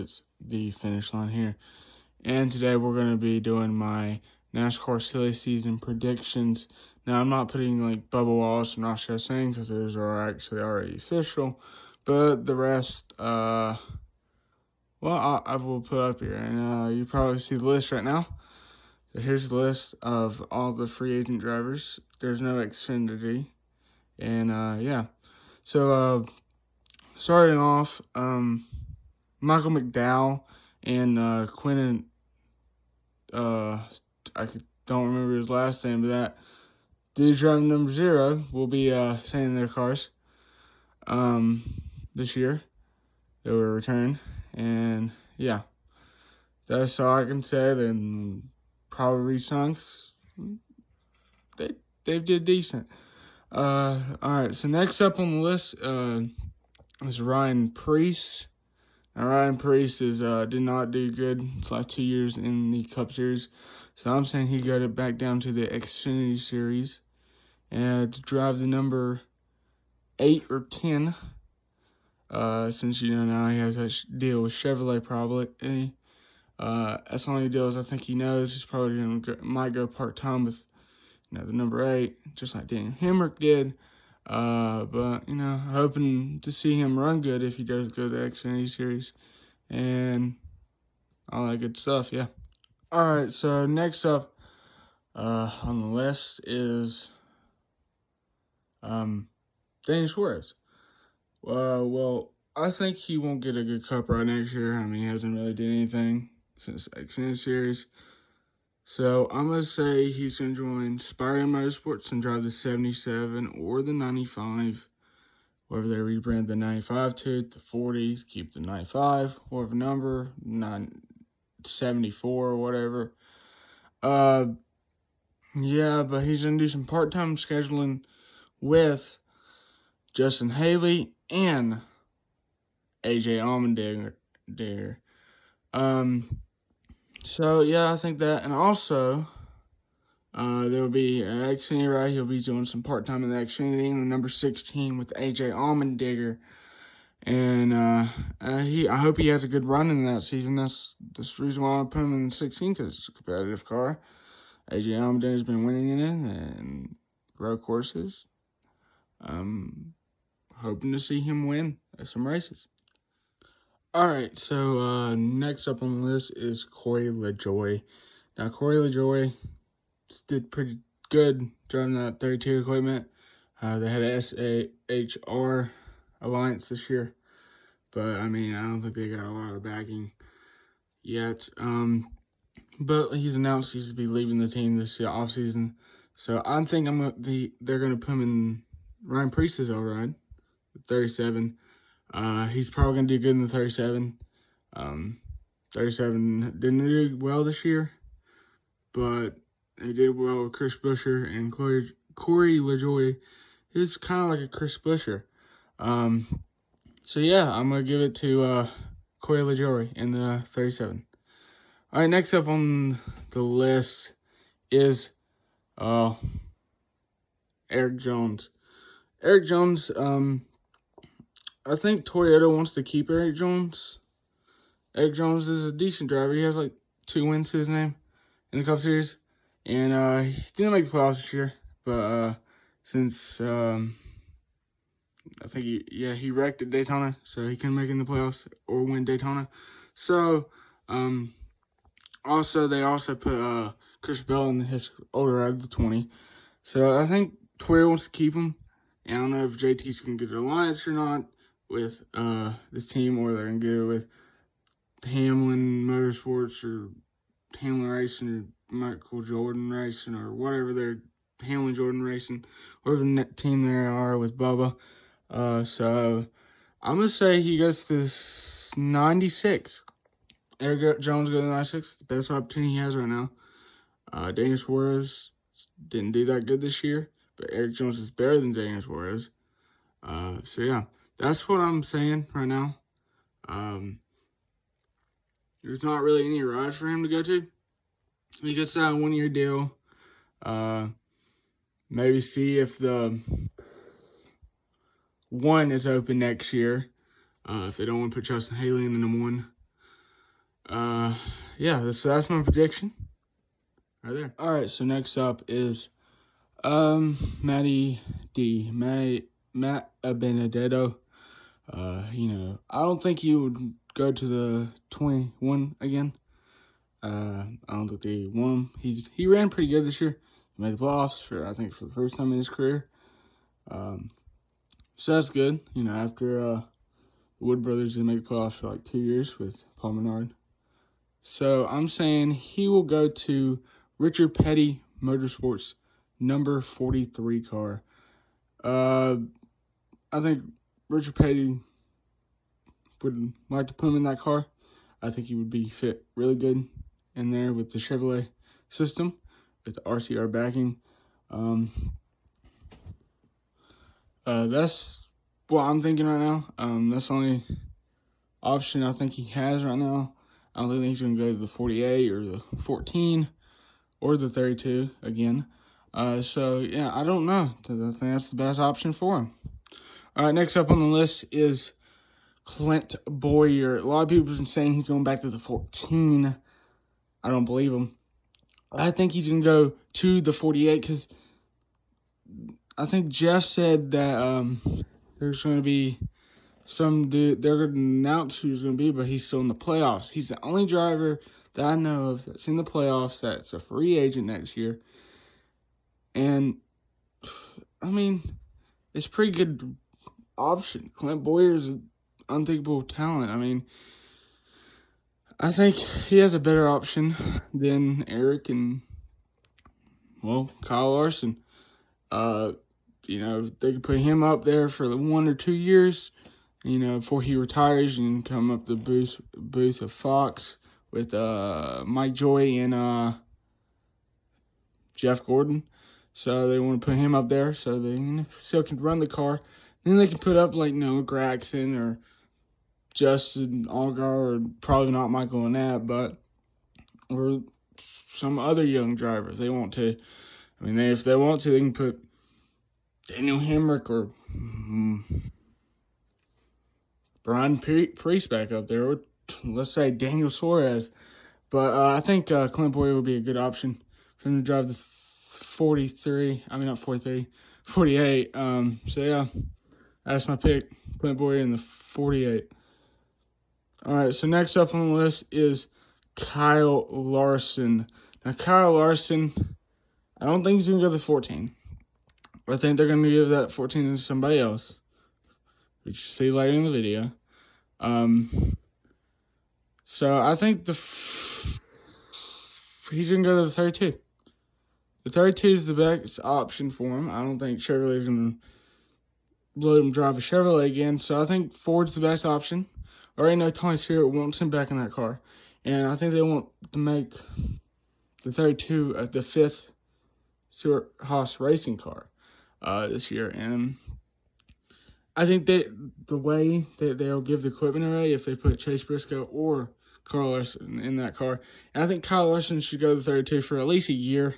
hits the finish line here. And today we're going to be doing my NASCAR silly season predictions. Now, I'm not putting like Bubba Wallace and Ross Chastain because those are actually already official. But the rest, I will put up here. And you probably see the list right now. So here's the list of all the free agent drivers. There's no Xfinity. And yeah. So starting off, Michael McDowell and Quentin, I don't remember his last name, but that dude driving number 0 will be staying in their cars this year. They will return, and yeah, that's all I can say. Then probably Sunks, they did decent. All right, so next up on the list is Ryan Preece. Now, Ryan Preece did not do good his last 2 years in the Cup Series, so I'm saying he got it back down to the Xfinity Series and to drive the number 8 or 10. Since now he has a deal with Chevrolet probably. That's the only deals I think he knows. He's probably might go part-time with the number 8, just like Daniel Hemrick did. But hoping to see him run good if he does go to the Xfinity Series and all that good stuff. Yeah. All right. So next up on the list is Daniel Suarez. Well, I think he won't get a good Cup ride next year. I mean, he hasn't really did anything since the Xfinity Series. So I'm going to say he's going to join Spire Motorsports and drive the 77 or the 95, whatever they rebrand the 95 to, the 40, keep the 95, whatever number, 974 or whatever. Yeah, but he's going to do some part-time scheduling with Justin Haley and AJ Allmendinger. So yeah, I think that, and also there will be an Xfinity ride. He'll be doing some part time in the Xfinity in the number 16 with AJ Allmendinger, and I hope he has a good run in that season. That's the reason why I put him in the 16 because it's a competitive car. AJ Allmendinger's been winning in it and road courses. Hoping to see him win some races. All right, so next up on the list is Corey LaJoie. Now, Corey LaJoie did pretty good driving that 32 equipment. They had a SAHR alliance this year, but I mean, I don't think they got a lot of backing yet. But he's announced he's to be leaving the team this offseason, so I'm thinking they're gonna put him in Ryan Preece's ride, the 37. He's probably going to do good in the 37. 37 didn't do well this year, but he did well with Chris Buescher, and Corey LaJoie is kind of like a Chris Buescher. So yeah, I'm going to give it to Corey LaJoie in the 37. All right, next up on the list is Eric Jones. Eric Jones, I think Toyota wants to keep Eric Jones. Eric Jones is a decent driver. He has like 2 wins to his name in the Cup Series. And he didn't make the playoffs this year. But since I think he wrecked at Daytona, so he couldn't make it in the playoffs or win Daytona. So they also put Chris Bell in his older ride, the 20. So I think Toyota wants to keep him. And I don't know if JT's going to get an alliance or not with this team, or they're going to get it with Hamlin Motorsports or Hamlin Racing or Michael Jordan Racing or whatever they're Hamlin Jordan Racing, whatever team they are with Bubba. So I'm going to say he goes to 96. Eric Jones goes to 96. It's the best opportunity he has right now. Daniel Suarez didn't do that good this year, but Eric Jones is better than Daniel Suarez. So yeah, that's what I'm saying right now. There's not really any rides for him to go to. He gets that 1-year deal. Maybe see if the 1 is open next year. If they don't want to put Justin Haley in the number 1. Yeah, so that's my prediction right there. All right, so next up is Matty D. Matt Benedetto. I don't think he would go to the 21 again. I don't think they won him. He ran pretty good this year. He made the playoffs for the first time in his career. So that's good. After the Wood brothers didn't make the playoffs for like 2 years with Paul Menard. So I'm saying he will go to Richard Petty Motorsports number 43 car. I think Richard Petty would like to put him in that car. I think he would be fit really good in there with the Chevrolet system, with the RCR backing. That's what I'm thinking right now. That's the only option I think he has right now. I don't think he's going to go to the 48 or the 14 or the 32 again. So, yeah, I don't know. I think that's the best option for him. All right, next up on the list is Clint Bowyer. A lot of people have been saying he's going back to the 14. I don't believe him. I think he's going to go to the 48 because I think Jeff said that there's going to be some dude, they're going to announce who's going to be, but he's still in the playoffs. He's the only driver that I know of that's in the playoffs that's a free agent next year. And, I mean, it's a pretty good option. Clint Boyer's an unthinkable talent. I mean, I think he has a better option than Eric and, well, Kyle Larson. They could put him up there for the 1 or 2 years, before he retires and come up the booth of Fox with Mike Joy and Jeff Gordon. So they want to put him up there so they still can run the car. Then they can put up like Noah Gragson or Justin Allgaier, or probably not Michael Annett, but or some other young drivers they want to. I mean, if they want to, they can put Daniel Hemrick or Brian Priest back up there, or let's say Daniel Suarez. But I think Clint Boyer would be a good option for him to drive the 43. I mean, not 43, 48. So, yeah, that's my pick. Clint Boyer in the 48. All right, so next up on the list is Kyle Larson. Now, Kyle Larson, I don't think he's going to go to the 14. I think they're going to give that 14 to somebody else, which you see later in the video. So I think he's going to go to the 32. The 32 is the best option for him. I don't think Chevrolet is going to let him drive a Chevrolet again. So I think Ford's the best option. I already know Tony Stewart wants him back in that car. And I think they want to make the 32 the fifth Stewart Haas racing car this year. And I think the way that they'll give the equipment away if they put Chase Briscoe or Kyle Larson in that car. And I think Kyle Larson should go to the 32 for at least a year.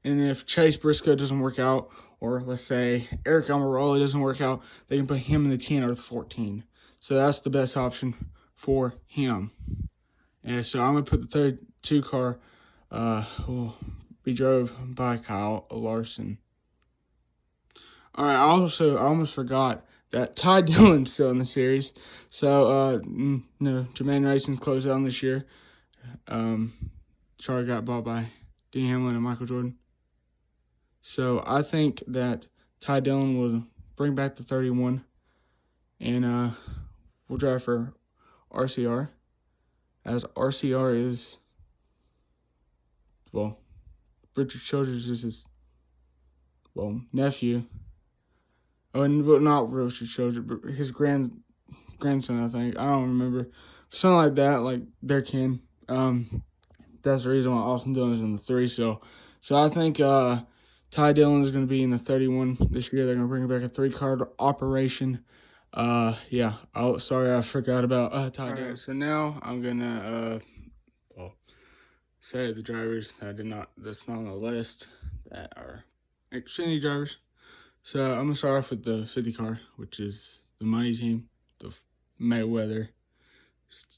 And if Chase Briscoe doesn't work out, or let's say Eric Almirola doesn't work out, they can put him in the 10 or the 14. So that's the best option for him. And so I'm going to put the 32 car will be drove by Kyle Larson. All right, I almost forgot that Ty Dillon's still in the series. So, Jermaine Racing closed down this year. Charlie got bought by Dean Hamlin and Michael Jordan. So I think that Ty Dillon will bring back the 31, and we'll drive for RCR, as RCR is, well, Richard Childress is his, nephew. Oh, and not Richard Childress, but his grandson, I think. I don't remember. Something like that, like their kin. That's the reason why Austin Dillon is in the 3. So I think Ty Dillon is going to be in the 31 this year. They're going to bring back a 3-car operation. Yeah. Oh, sorry, I forgot about Ty Dillon. So now I'm going to say the drivers that's not on the list that are Xfinity drivers. So I'm going to start off with the 50 car, which is the Money team, the Mayweather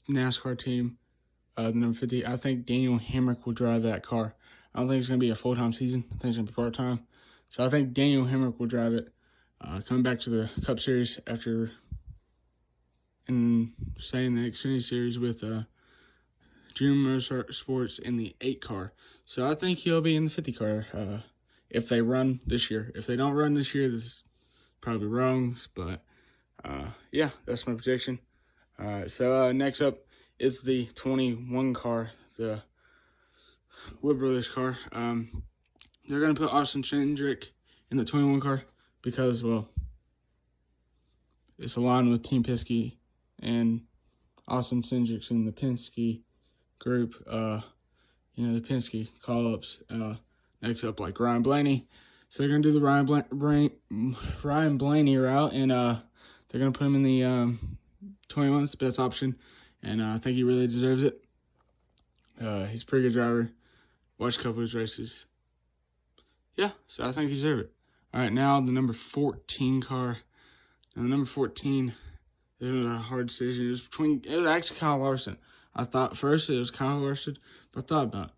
Nascar team, number 50. I think Daniel Hemrick will drive that car. I don't think it's going to be a full-time season. I think it's going to be part-time. So I think Daniel Hemrick will drive it. Coming back to the Cup Series after staying in the Xfinity Series with Junior Motorsports in the 8 car. So I think he'll be in the 50 car if they run this year. If they don't run this year, this is probably wrong. But yeah, that's my prediction. So next up is the 21 car, the Wood Brothers car. They're going to put Austin Cindric in the 21 car because, well, it's aligned with Team Penske, and Austin Cindric's in the Penske group. The Penske call-ups. Next up, like Ryan Blaney. So they're going to do the Ryan Blaney route, and they're going to put him in the 21. It's the best option, and I think he really deserves it. He's a pretty good driver. Watched a couple of his races. Yeah, so I think he deserves it. All right, now the number 14 car. Now, the number 14, it was a hard decision. It was actually Kyle Larson. I thought first it was Kyle Larson, but I thought about it.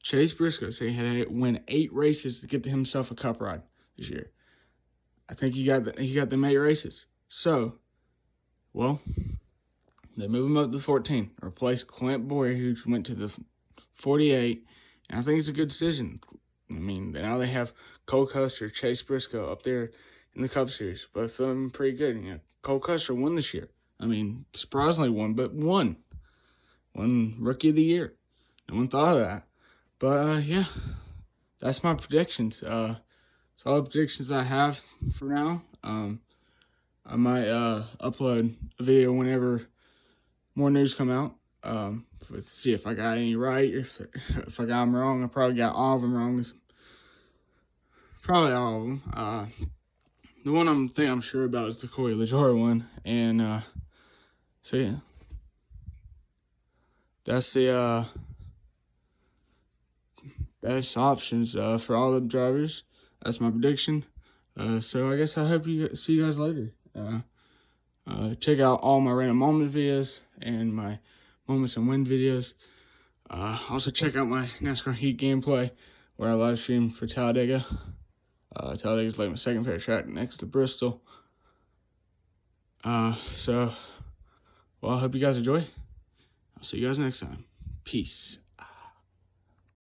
Chase Briscoe said he had to win 8 races to get himself a Cup ride this year. I think he got them 8 races. So, well, they move him up to 14. Replace Clint Boyer, who went to the 48. And I think it's a good decision. I mean, now they have Cole Custer, Chase Briscoe up there in the Cup Series. Both of them pretty good. Cole Custer won this year. I mean, surprisingly won, but won. Won Rookie of the Year. No one thought of that. But, yeah, that's my predictions. That's all the predictions I have for now. I might upload a video whenever more news come out. See if I got any right. If I got them wrong, I probably got all of them wrong. Probably all of them. The one I'm sure about is the Corey LaJoie one. And so yeah, that's the best options for all the drivers. That's my prediction. So I guess I hope you see you guys later. Check out all my random moment videos and my moments and win videos. Also check out my NASCAR Heat gameplay where I live stream for Talladega. Talladega's like my second favorite track next to Bristol. So, well, I hope you guys enjoy. I'll see you guys next time. Peace.